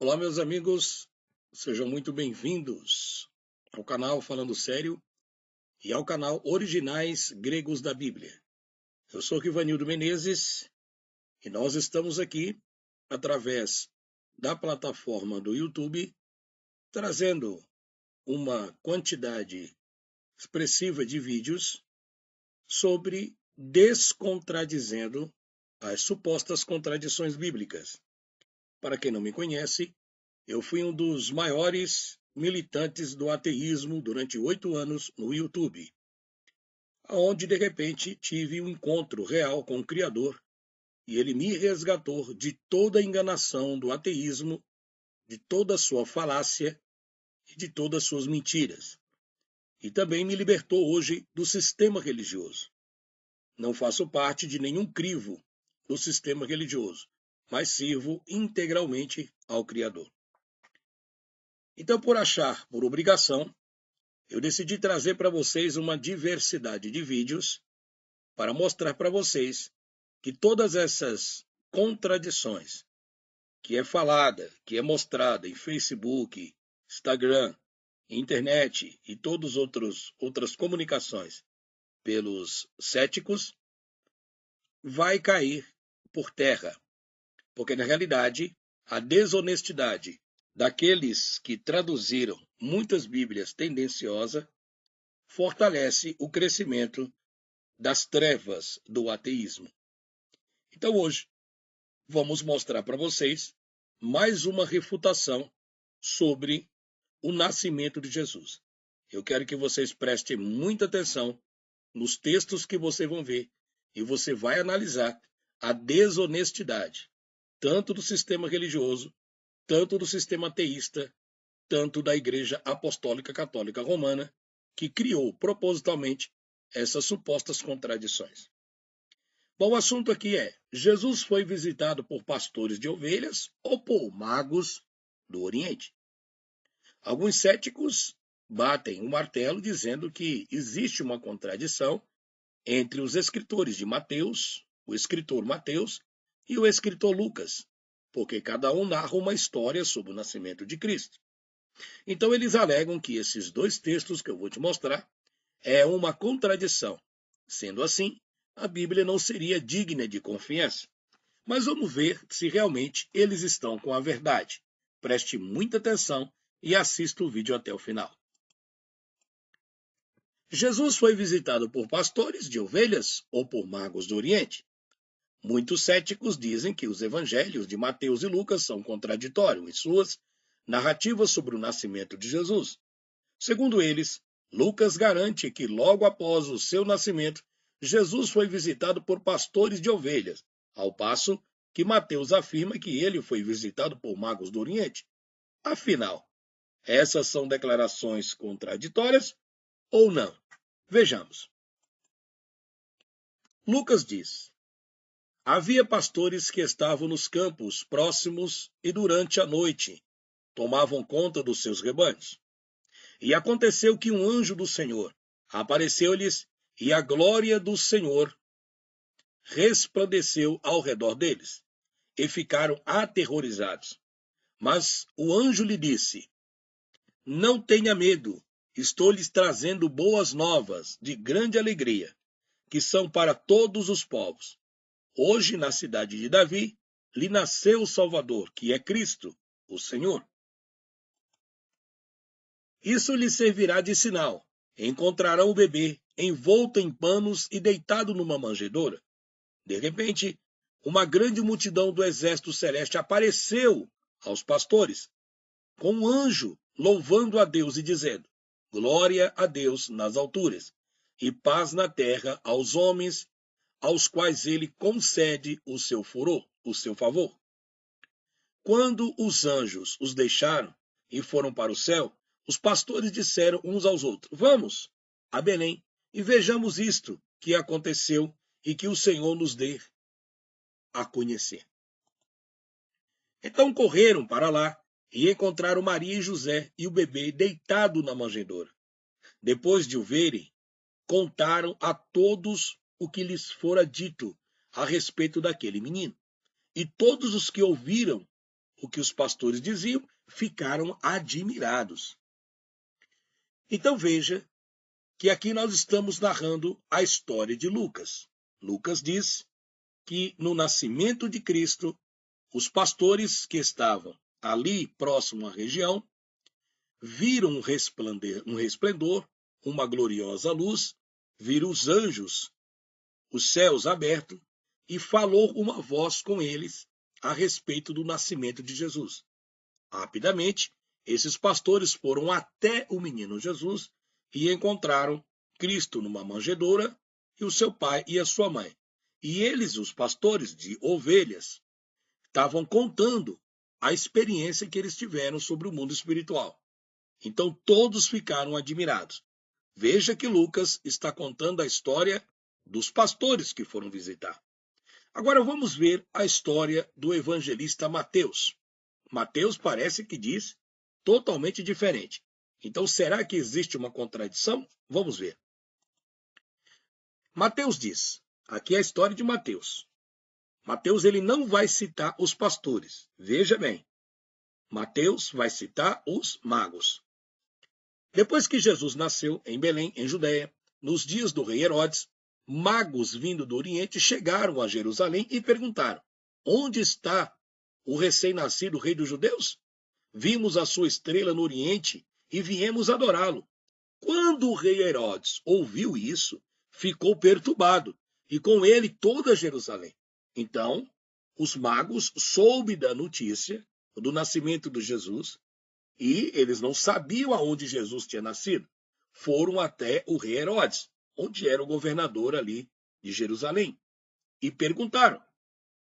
Olá, meus amigos, sejam muito bem-vindos ao canal Falando Sério e ao canal Originais Gregos da Bíblia. Eu sou Rivanildo Menezes e nós estamos aqui através da plataforma do YouTube trazendo uma quantidade expressiva de vídeos sobre descontradizendo as supostas contradições bíblicas. Para quem não me conhece, eu fui um dos maiores militantes do ateísmo durante 8 anos no YouTube, onde de repente tive um encontro real com o Criador e ele me resgatou de toda a enganação do ateísmo, de toda a sua falácia e de todas as suas mentiras. E também me libertou hoje do sistema religioso. Não faço parte de nenhum crivo do sistema religioso, mas sirvo integralmente ao Criador. Então, por obrigação, eu decidi trazer para vocês uma diversidade de vídeos para mostrar para vocês que todas essas contradições que é falada, que é mostrada em Facebook, Instagram, internet e todas outras comunicações pelos céticos, vai cair por terra, porque na realidade a desonestidade daqueles que traduziram muitas Bíblias tendenciosas fortalece o crescimento das trevas do ateísmo. Então hoje vamos mostrar para vocês mais uma refutação sobre o nascimento de Jesus. Eu quero que vocês prestem muita atenção nos textos que vocês vão ver e você vai analisar a desonestidade, tanto do sistema religioso, tanto do sistema ateísta, tanto da Igreja Apostólica Católica Romana, que criou propositalmente essas supostas contradições. Bom, o assunto aqui é: Jesus foi visitado por pastores de ovelhas ou por magos do Oriente? Alguns céticos batem o martelo dizendo que existe uma contradição entre os escritores de Mateus, o escritor Mateus e o escritor Lucas, porque cada um narra uma história sobre o nascimento de Cristo. Então eles alegam que esses dois textos que eu vou te mostrar é uma contradição. Sendo assim, a Bíblia não seria digna de confiança. Mas vamos ver se realmente eles estão com a verdade. Preste muita atenção e assista o vídeo até o final. Jesus foi visitado por pastores de ovelhas ou por magos do Oriente? Muitos céticos dizem que os evangelhos de Mateus e Lucas são contraditórios em suas narrativas sobre o nascimento de Jesus. Segundo eles, Lucas garante que logo após o seu nascimento, Jesus foi visitado por pastores de ovelhas, ao passo que Mateus afirma que ele foi visitado por magos do Oriente. Afinal, essas são declarações contraditórias ou não? Vejamos. Lucas diz: havia pastores que estavam nos campos próximos e durante a noite tomavam conta dos seus rebanhos. E aconteceu que um anjo do Senhor apareceu-lhes e a glória do Senhor resplandeceu ao redor deles e ficaram aterrorizados. Mas o anjo lhe disse: não tenha medo, estou lhes trazendo boas novas de grande alegria, que são para todos os povos. Hoje, na cidade de Davi, lhe nasceu o Salvador, que é Cristo, o Senhor. Isso lhe servirá de sinal. Encontrarão o bebê envolto em panos e deitado numa manjedoura. De repente, uma grande multidão do exército celeste apareceu aos pastores, com um anjo louvando a Deus e dizendo: glória a Deus nas alturas, e paz na terra aos homens, aos quais ele concede o seu furor, o seu favor. Quando os anjos os deixaram e foram para o céu, os pastores disseram uns aos outros: vamos a Belém e vejamos isto que aconteceu e que o Senhor nos dê a conhecer. Então correram para lá e encontraram Maria e José e o bebê deitado na manjedoura. Depois de o verem, contaram a todos o que lhes fora dito a respeito daquele menino. E todos os que ouviram o que os pastores diziam, ficaram admirados. Então veja que aqui nós estamos narrando a história de Lucas. Lucas diz que no nascimento de Cristo, os pastores que estavam ali próximo à região viram um resplendor, uma gloriosa luz, viram os anjos, os céus abertos, e falou uma voz com eles a respeito do nascimento de Jesus. Rapidamente, esses pastores foram até o menino Jesus e encontraram Cristo numa manjedoura e o seu pai e a sua mãe. E eles, os pastores de ovelhas, estavam contando a experiência que eles tiveram sobre o mundo espiritual. Então todos ficaram admirados. Veja que Lucas está contando a história dos pastores que foram visitar. Agora vamos ver a história do evangelista Mateus. Mateus parece que diz totalmente diferente. Então será que existe uma contradição? Vamos ver. Mateus diz, aqui é a história de Mateus. Mateus ele não vai citar os pastores. Veja bem, Mateus vai citar os magos. Depois que Jesus nasceu em Belém, em Judeia, nos dias do rei Herodes, magos vindo do Oriente chegaram a Jerusalém e perguntaram: onde está o recém-nascido rei dos judeus? Vimos a sua estrela no Oriente e viemos adorá-lo. Quando o rei Herodes ouviu isso, ficou perturbado, e com ele toda Jerusalém. Então, os magos soube da notícia do nascimento de Jesus, e eles não sabiam aonde Jesus tinha nascido. Foram até o rei Herodes, onde era o governador ali de Jerusalém, e perguntaram.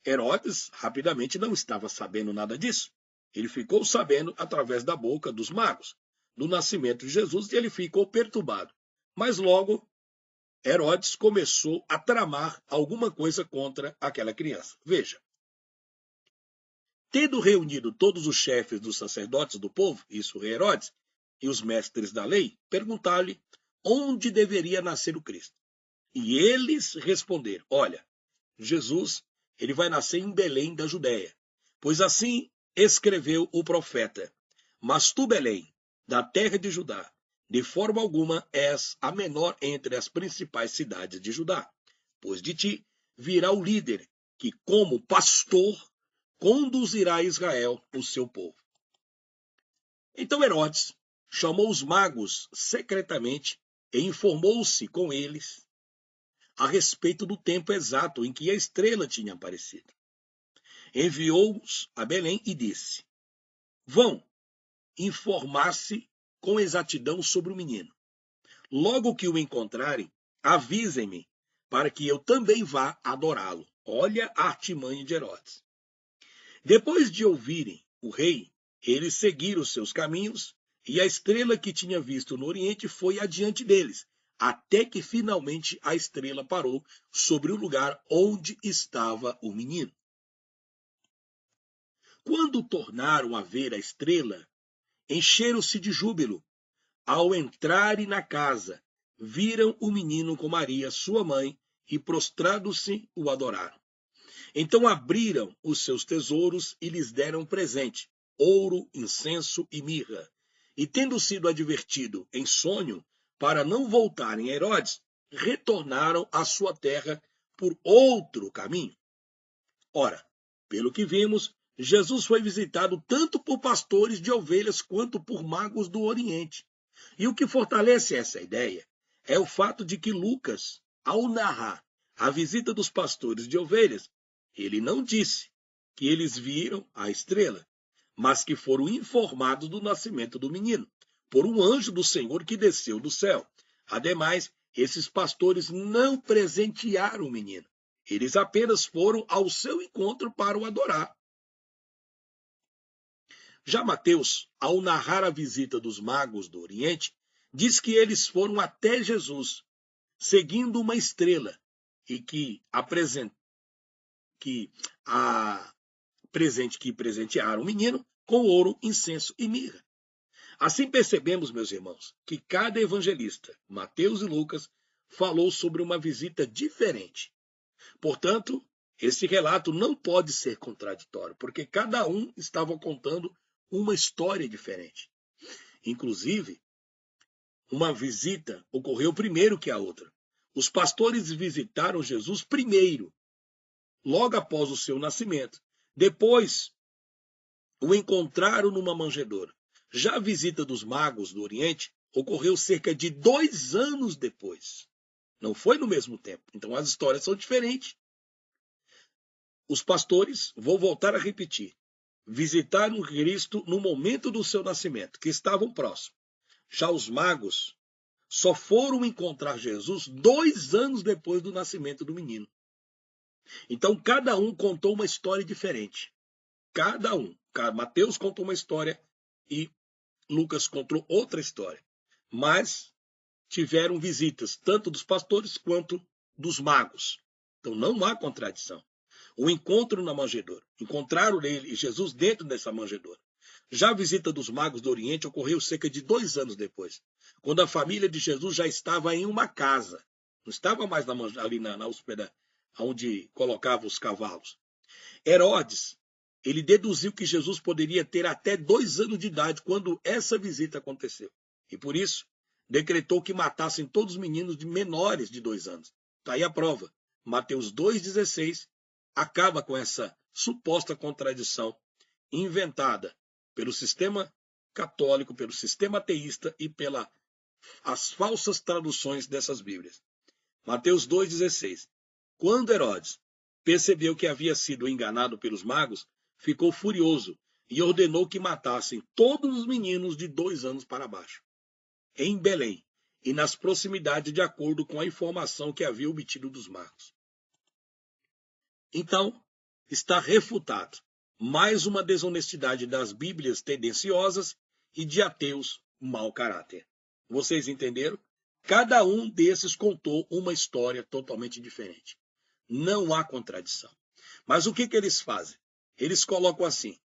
Herodes rapidamente não estava sabendo nada disso. Ele ficou sabendo através da boca dos magos do nascimento de Jesus e ele ficou perturbado. Mas logo Herodes começou a tramar alguma coisa contra aquela criança. Veja. Tendo reunido todos os chefes dos sacerdotes do povo, isso Herodes, e os mestres da lei, perguntaram-lhe onde deveria nascer o Cristo. E eles responderam: olha, Jesus, ele vai nascer em Belém da Judéia, pois assim escreveu o profeta. Mas tu, Belém, da terra de Judá, de forma alguma és a menor entre as principais cidades de Judá, pois de ti virá o líder que, como pastor, conduzirá a Israel, o seu povo. Então Herodes chamou os magos secretamente e informou-se com eles a respeito do tempo exato em que a estrela tinha aparecido. Enviou-os a Belém e disse: vão informar-se com exatidão sobre o menino. Logo que o encontrarem, avisem-me, para que eu também vá adorá-lo. Olha a artimanha de Herodes. Depois de ouvirem o rei, eles seguiram os seus caminhos, e a estrela que tinha visto no Oriente foi adiante deles, até que finalmente a estrela parou sobre o lugar onde estava o menino. Quando tornaram a ver a estrela, encheram-se de júbilo. Ao entrarem na casa, viram o menino com Maria, sua mãe, e prostrados-se o adoraram. Então abriram os seus tesouros e lhes deram presente, ouro, incenso e mirra. E tendo sido advertido em sonho, para não voltarem a Herodes, retornaram à sua terra por outro caminho. Ora, pelo que vimos, Jesus foi visitado tanto por pastores de ovelhas quanto por magos do Oriente. E o que fortalece essa ideia é o fato de que Lucas, ao narrar a visita dos pastores de ovelhas, ele não disse que eles viram a estrela, mas que foram informados do nascimento do menino, por um anjo do Senhor que desceu do céu. Ademais, esses pastores não presentearam o menino. Eles apenas foram ao seu encontro para o adorar. Já Mateus, ao narrar a visita dos magos do Oriente, diz que eles foram até Jesus, seguindo uma estrela, e que presentearam o menino com ouro, incenso e mirra. Assim percebemos, meus irmãos, que cada evangelista, Mateus e Lucas, falou sobre uma visita diferente. Portanto, Esse relato não pode ser contraditório, porque cada um estava contando uma história diferente. Inclusive, uma visita ocorreu primeiro que a outra. Os pastores visitaram Jesus primeiro, logo após o seu nascimento. Depois, o encontraram numa manjedoura. Já a visita dos magos do Oriente ocorreu cerca de 2 anos depois. Não foi no mesmo tempo. Então as histórias são diferentes. Os pastores, vou voltar a repetir, visitaram Cristo no momento do seu nascimento, que estavam próximos. Já os magos só foram encontrar Jesus 2 anos depois do nascimento do menino. Então cada um contou uma história diferente. Cada um. Mateus contou uma história e Lucas contou outra história. Mas tiveram visitas tanto dos pastores quanto dos magos. Então não há contradição. O encontro na manjedoura. Encontraram ele e Jesus dentro dessa manjedoura. Já a visita dos magos do Oriente ocorreu cerca de 2 anos depois, quando a família de Jesus já estava em uma casa. Não estava mais ali na hospeda, onde colocava os cavalos. Herodes, ele deduziu que Jesus poderia ter até 2 anos de idade quando essa visita aconteceu. E por isso, decretou que matassem todos os meninos de menores de 2 anos. Está aí a prova. Mateus 2,16 acaba com essa suposta contradição inventada pelo sistema católico, pelo sistema ateísta e pelas falsas traduções dessas Bíblias. Mateus 2,16. Quando Herodes percebeu que havia sido enganado pelos magos, ficou furioso e ordenou que matassem todos os meninos de 2 anos para baixo, em Belém e nas proximidades, de acordo com a informação que havia obtido dos magos. Então, está refutado mais uma desonestidade das Bíblias tendenciosas e de ateus mau caráter. Vocês entenderam? Cada um desses contou uma história totalmente diferente. Não há contradição. Mas o que eles fazem? Eles colocam assim: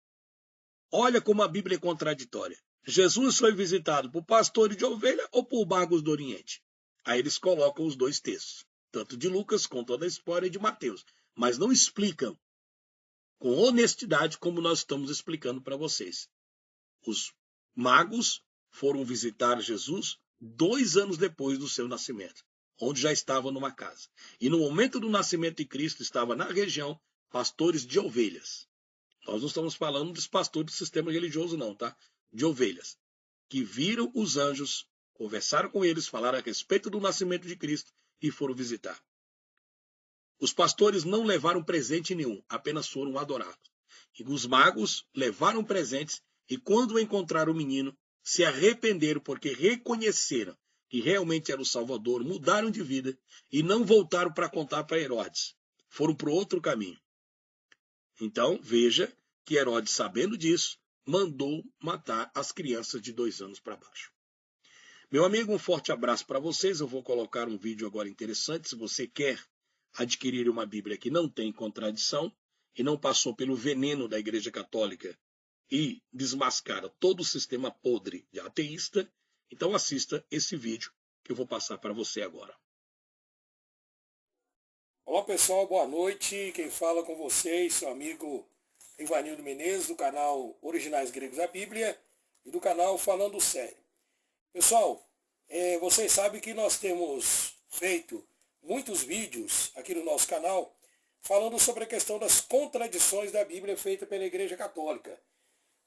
olha como a Bíblia é contraditória. Jesus foi visitado por pastores de ovelha ou por magos do Oriente? Aí eles colocam os dois textos, tanto de Lucas quanto da história de Mateus, mas não explicam com honestidade como nós estamos explicando para vocês. Os magos foram visitar Jesus 2 anos depois do seu nascimento, onde já estava numa casa. E no momento do nascimento de Cristo estava na região pastores de ovelhas. Nós não estamos falando dos pastores do sistema religioso não, tá? De ovelhas, que viram os anjos, conversaram com eles, falaram a respeito do nascimento de Cristo e foram visitar. Os pastores não levaram presente nenhum, apenas foram adorados. E os magos levaram presentes e quando encontraram o menino, se arrependeram porque reconheceram que realmente era o Salvador, mudaram de vida e não voltaram para contar para Herodes. Foram para outro caminho. Então, veja que Herodes, sabendo disso, mandou matar as crianças de 2 anos para baixo. Meu amigo, um forte abraço para vocês. Eu vou colocar um vídeo agora interessante. Se você quer adquirir uma Bíblia que não tem contradição e não passou pelo veneno da Igreja Católica e desmascara todo o sistema podre de ateísta, então assista esse vídeo que eu vou passar para você agora. Olá pessoal, boa noite. Quem fala com vocês, seu amigo Ivanildo Menezes, do canal Originais Gregos da Bíblia e do canal Falando Sério. Pessoal, vocês sabem que nós temos feito muitos vídeos aqui no nosso canal falando sobre a questão das contradições da Bíblia feita pela Igreja Católica.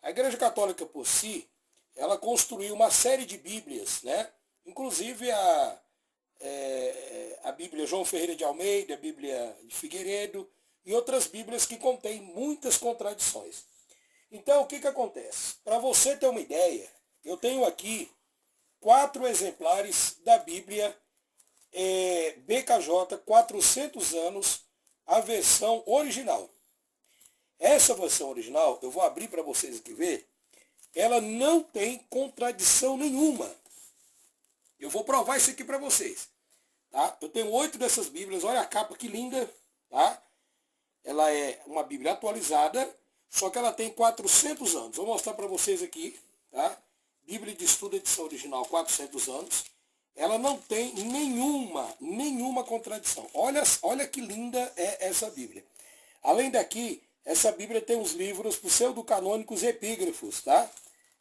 A Igreja Católica por si, ela construiu uma série de Bíblias, né? Inclusive a Bíblia João Ferreira de Almeida, a Bíblia de Figueiredo e outras Bíblias que contêm muitas contradições. Então, o que acontece? Para você ter uma ideia, eu tenho aqui 4 exemplares da Bíblia BKJ 400 anos, a versão original. Essa versão original, eu vou abrir para vocês aqui ver, ela não tem contradição nenhuma. Eu vou provar isso aqui para vocês. Tá? Eu tenho 8 dessas Bíblias, olha a capa que linda. Tá? Ela é uma Bíblia atualizada, só que ela tem 400 anos. Vou mostrar para vocês aqui. Tá? Bíblia de Estudo, edição original, 400 anos. Ela não tem nenhuma contradição. Olha que linda é essa Bíblia. Além daqui, essa Bíblia tem os livros pseudo-canônicos epígrafos, tá?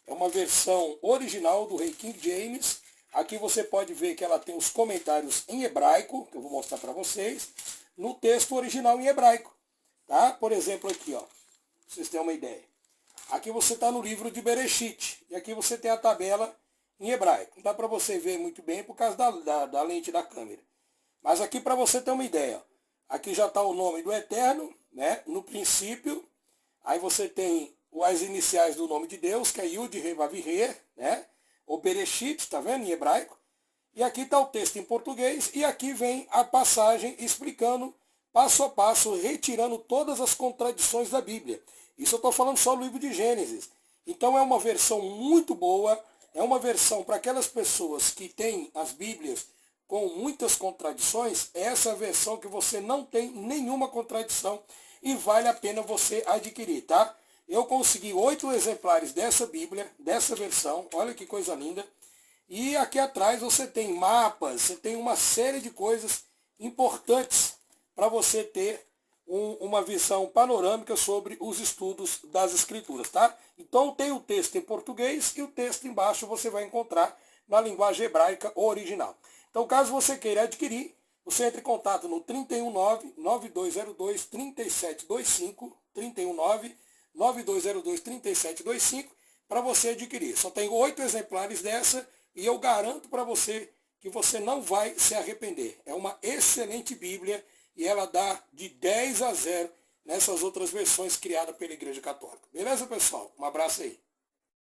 É uma versão original do Rei King James. Aqui você pode ver que ela tem os comentários em hebraico, que eu vou mostrar para vocês, no texto original em hebraico, tá? Por exemplo, aqui, ó, pra vocês terem uma ideia. Aqui você está no livro de Bereshit, e aqui você tem a tabela em hebraico. Não dá para você ver muito bem por causa da lente da câmera. Mas aqui para você ter uma ideia, ó, aqui já está o nome do Eterno, né? No princípio, aí você tem as iniciais do nome de Deus, que é Yud, Re, Vav, Re, né? O Bereshit, tá vendo, em hebraico? E aqui está o texto em português, e aqui vem a passagem explicando, passo a passo, retirando todas as contradições da Bíblia. Isso eu estou falando só do livro de Gênesis. Então é uma versão muito boa, é uma versão para aquelas pessoas que têm as Bíblias com muitas contradições, essa é a versão que você não tem nenhuma contradição e vale a pena você adquirir, tá? Eu consegui 8 exemplares dessa Bíblia, dessa versão, olha que coisa linda. E aqui atrás você tem mapas, você tem uma série de coisas importantes para você ter uma visão panorâmica sobre os estudos das Escrituras, tá? Então tem o texto em português e o texto embaixo você vai encontrar na linguagem hebraica original. Então, caso você queira adquirir, você entra em contato no 319-9202-3725, 319-9202-3725, para você adquirir. Só tem 8 exemplares dessa e eu garanto para você que você não vai se arrepender. É uma excelente Bíblia e ela dá de 10 a 0 nessas outras versões criadas pela Igreja Católica. Beleza, pessoal? Um abraço aí.